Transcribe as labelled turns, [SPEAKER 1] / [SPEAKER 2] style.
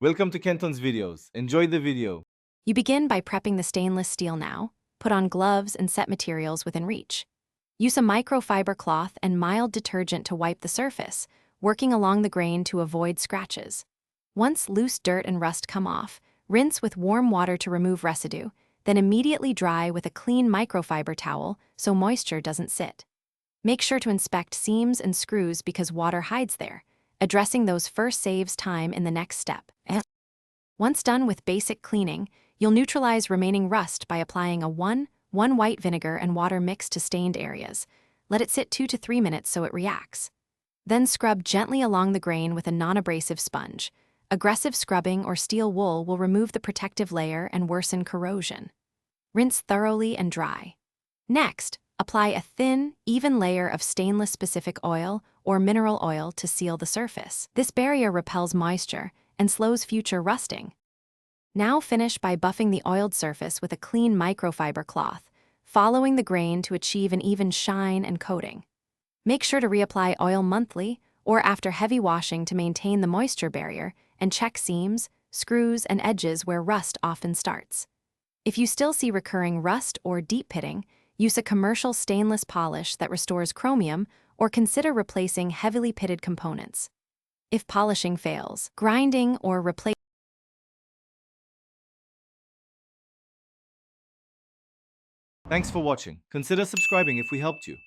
[SPEAKER 1] Welcome to Kenton's videos. Enjoy the video.
[SPEAKER 2] You begin by prepping the stainless steel now, put on gloves and set materials within reach. Use a microfiber cloth and mild detergent to wipe the surface, working along the grain to avoid scratches. Once loose dirt and rust come off, rinse with warm water to remove residue, then immediately dry with a clean microfiber towel so moisture doesn't sit. Make sure to inspect seams and screws because water hides there. Addressing those first saves time in the next step. Once done with basic cleaning, you'll neutralize remaining rust by applying a 1 white vinegar and water mix to stained areas. Let it sit 2 to 3 minutes so it reacts. Then scrub gently along the grain with a non-abrasive sponge. Aggressive scrubbing or steel wool will remove the protective layer and worsen corrosion. Rinse thoroughly and dry. Next, apply a thin, even layer of stainless-specific oil or mineral oil to seal the surface. This barrier repels moisture and slows future rusting. Now finish by buffing the oiled surface with a clean microfiber cloth, following the grain to achieve an even shine and coating. Make sure to reapply oil monthly or after heavy washing to maintain the moisture barrier and check seams, screws, and edges where rust often starts. If you still see recurring rust or deep pitting, use a commercial stainless polish that restores chromium or consider replacing heavily pitted components. If polishing fails, grinding or replacing.
[SPEAKER 1] Thanks for watching. Consider subscribing if we helped you.